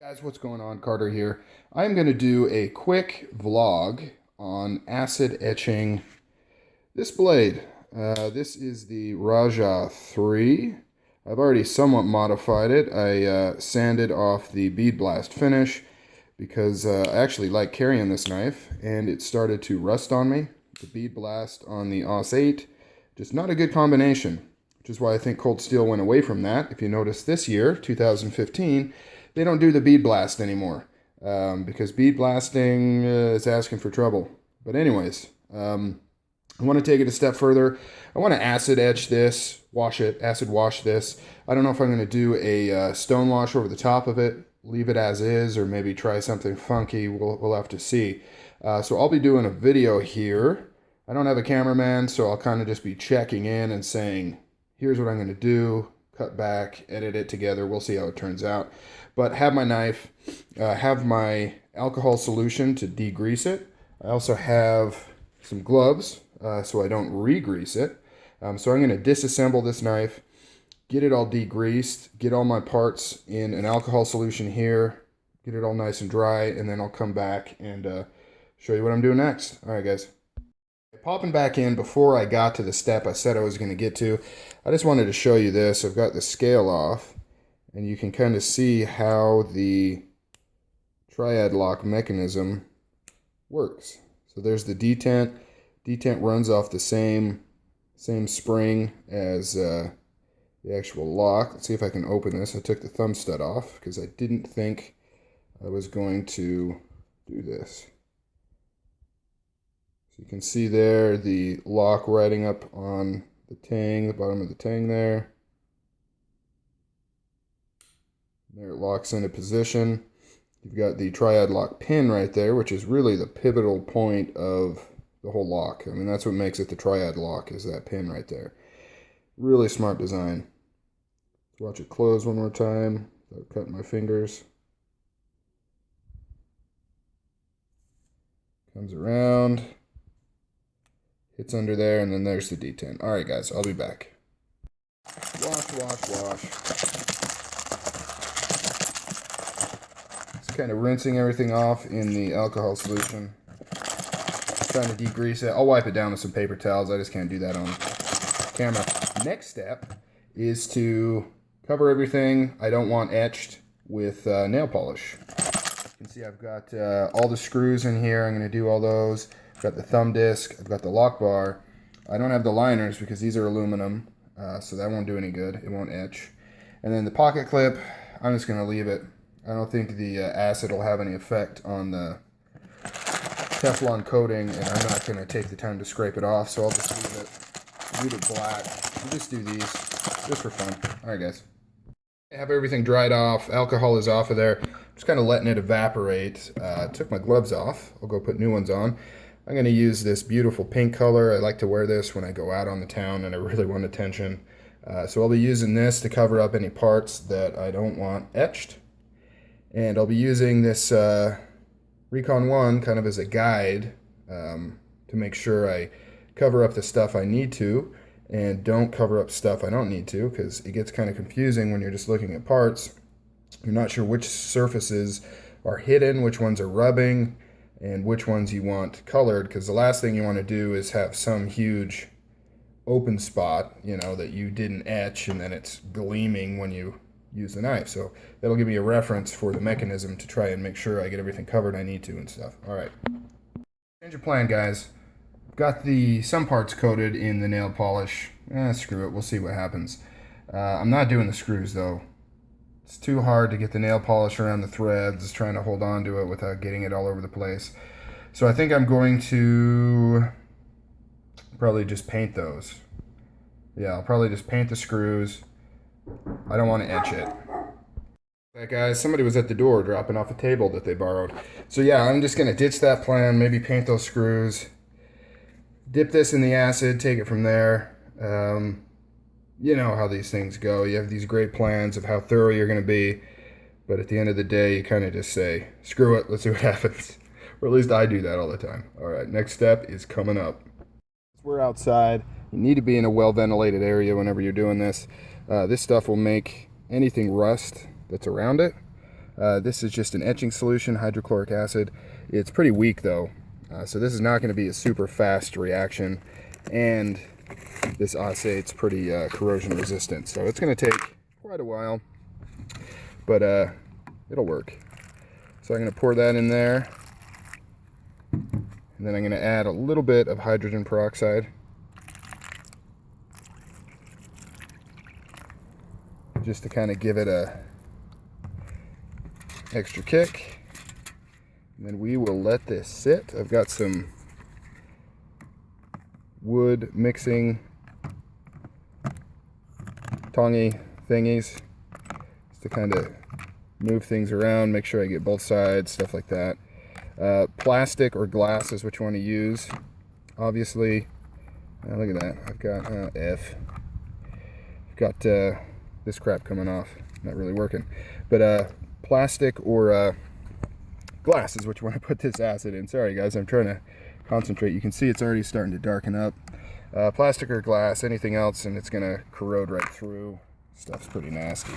Guys, what's going on? Carter here. I'm going to do a quick vlog on acid etching this blade. This is the Rajah 3. I've already somewhat modified it. I sanded off the bead blast finish because I actually like carrying this knife and it started to rust on me. The bead blast on the AUS 8, just not a good combination, which is why I think Cold Steel went away from that. If you notice this year, 2015, they don't do the bead blast anymore because bead blasting is asking for trouble. But anyways, I want to take it a step further. I want to acid etch this, wash it, acid wash this. I don't know if I'm going to do a Stonewash over the top of it, leave it as is, or maybe try something funky. We'll have to see. So I'll be doing a video here. I don't have a cameraman, so I'll kind of just be checking in and saying, here's what I'm going to do, cut back, edit it together. We'll see how it turns out. But have my knife, have my alcohol solution to degrease it. I also have some gloves so I don't re-grease it. So I'm going to disassemble this knife, get it all degreased, get all my parts in an alcohol solution here, get it all nice and dry, and then I'll come back and show you what I'm doing next. All right, guys. Popping back in before I got to the step I said I was going to get to, I just wanted to show you this. I've got the scale off, and you can kind of see how the triad lock mechanism works. So there's the detent. Detent runs off the same spring as the actual lock. Let's see if I can open this. I took the thumb stud off because I didn't think I was going to do this. So you can see there the lock riding up on the tang, the bottom of the tang there. There it locks into position. You've got the triad lock pin right there, which is really the pivotal point of the whole lock. I mean, that's what makes it the triad lock, is that pin right there. Really smart design. Let's watch it close one more time without cutting my fingers. Comes around. Hits under there, and then there's the detent. All right, guys, I'll be back. Wash, wash, wash. Just kind of rinsing everything off in the alcohol solution. Trying to degrease it. I'll wipe it down with some paper towels. I just can't do that on camera. Next step is to cover everything I don't want etched with nail polish. You can see I've got all the screws in here. I'm going to do all those. I've got the thumb disc, I've got the lock bar. I don't have the liners because these are aluminum, so that won't do any good. It won't etch. And then the pocket clip, I'm just going to leave it. I don't think the acid will have any effect on the Teflon coating, and I'm not going to take the time to scrape it off, so I'll just leave it black. We'll just do these just for fun. All right, guys. I have everything dried off. Alcohol is off of there. Just kind of letting it evaporate. Took my gloves off. I'll go put new ones on. I'm going to use this beautiful pink color. I like to wear this when I go out on the town and I really want attention. So I'll be using this to cover up any parts that I don't want etched. And I'll be using this Recon 1 kind of as a guide to make sure I cover up the stuff I need to and don't cover up stuff I don't need to, because it gets kind of confusing when you're just looking at parts. You're not sure which surfaces are hidden, which ones are rubbing, and which ones you want colored, because the last thing you want to do is have some huge open spot, you know, that you didn't etch and then it's gleaming when you use the knife. So that'll give me a reference for the mechanism to try and make sure I get everything covered I need to and stuff. All right. Change of plan, guys. Got some parts coated in the nail polish. Screw it. We'll see what happens. I'm not doing the screws, though. It's too hard to get the nail polish around the threads, trying to hold on to it without getting it all over the place. So I think I'm going to probably just paint those. Yeah, I'll probably just paint the screws. I don't want to etch it. That guys, somebody was at the door dropping off a table that they borrowed. So yeah, I'm just going to ditch that plan, maybe paint those screws, dip this in the acid, take it from there. You know how these things go. You have these great plans of how thorough you're going to be, but at the end of the day, you kind of just say, screw it, let's see what happens. Or at least I do that all the time. All right, next step is coming up. We're outside. You need to be in a well-ventilated area whenever you're doing this. This stuff will make anything rust that's around it. This is just an etching solution, hydrochloric acid. It's pretty weak though, so this is not going to be a super fast reaction, and this acete's pretty corrosion resistant, so it's going to take quite a while, but it'll work. So I'm going to pour that in there, and then I'm going to add a little bit of hydrogen peroxide, just to kind of give it a extra kick. And then we will let this sit. I've got some wood mixing tongy thingies just to kind of move things around, make sure I get both sides, stuff like that. Plastic or glass is what you want to use. Obviously, look at that. I've got I've got this crap coming off. Not really working. But plastic or glass is what you want to put this acid in. Sorry guys, I'm trying to concentrate. You can see it's already starting to darken up. Plastic or glass, anything else, and it's going to corrode right through. Stuff's pretty nasty.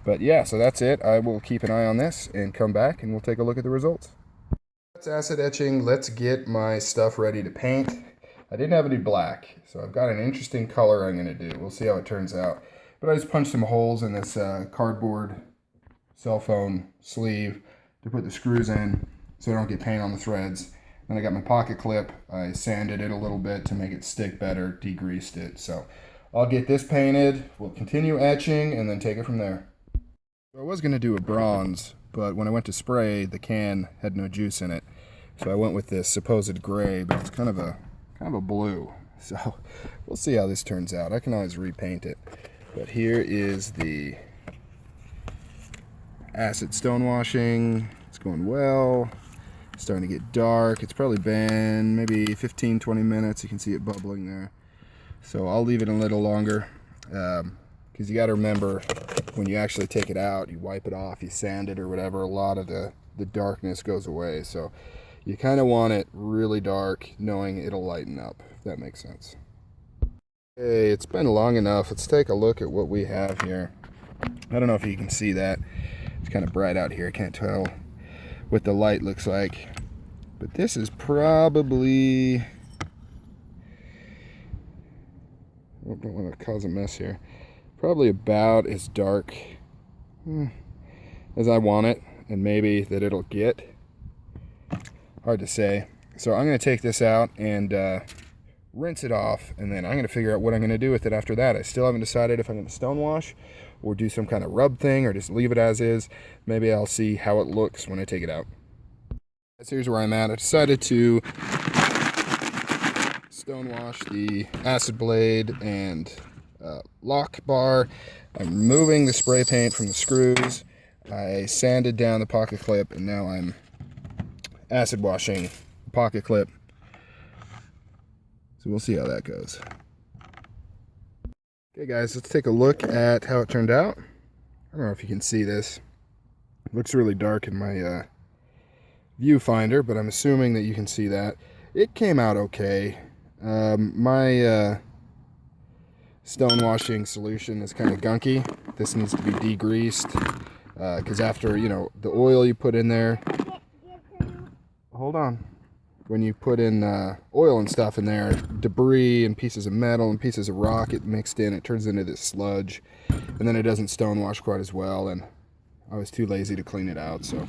But yeah, so that's it. I will keep an eye on this and come back and we'll take a look at the results. That's acid etching. Let's get my stuff ready to paint. I didn't have any black, so I've got an interesting color I'm going to do. We'll see how it turns out. But I just punched some holes in this cardboard cell phone sleeve to put the screws in so I don't get paint on the threads. Then I got my pocket clip. I sanded it a little bit to make it stick better, degreased it. So I'll get this painted, we'll continue etching, and then take it from there. So I was going to do a bronze, but when I went to spray, the can had no juice in it. So I went with this supposed gray, but it's kind of a blue. So we'll see how this turns out. I can always repaint it. But here is the acid stonewashing. It's going well. It's starting to get dark. It's probably been maybe 15-20 minutes. You can see it bubbling there. So I'll leave it a little longer, because you got to remember, when you actually take it out, you wipe it off, you sand it or whatever, a lot of the darkness goes away. So you kind of want it really dark, knowing it'll lighten up, if that makes sense. Okay, it's been long enough. Let's take a look at what we have here. I don't know if you can see that. It's kind of bright out here. I can't tell what the light looks like. But this is probably... I don't want to cause a mess here. Probably about as dark as I want it, and maybe that it'll get. Hard to say. So I'm going to take this out and rinse it off, and then I'm going to figure out what I'm going to do with it after that. I still haven't decided if I'm going to stonewash or do some kind of rub thing or just leave it as is. Maybe I'll see how it looks when I take it out. So here's where I'm at. I decided to stonewash the acid blade and lock bar. I'm removing the spray paint from the screws. I sanded down the pocket clip, and now I'm acid washing the pocket clip. So we'll see how that goes. Okay guys, let's take a look at how it turned out. I don't know if you can see this. It looks really dark in my viewfinder, but I'm assuming that you can see that. It came out okay. My stonewashing solution is kind of gunky. This needs to be degreased, because after, the oil you put in there, hold on, when you put in oil and stuff in there, debris and pieces of metal and pieces of rock, it mixed in, it turns into this sludge, and then it doesn't stonewash quite as well, and I was too lazy to clean it out. So,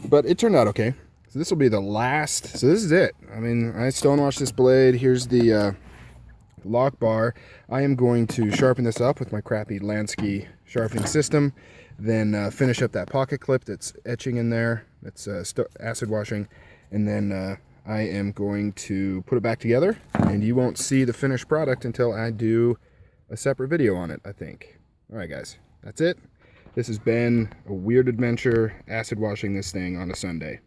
but it turned out okay. So this will be the last. So this is it. I mean, I stonewashed this blade. Here's the lock bar. I am going to sharpen this up with my crappy Lansky sharpening system, then finish up that pocket clip that's etching in there, that's acid washing, and then I am going to put it back together, and you won't see the finished product until I do a separate video on it, I think. All right guys, that's it. This has been a weird adventure acid washing this thing on a Sunday.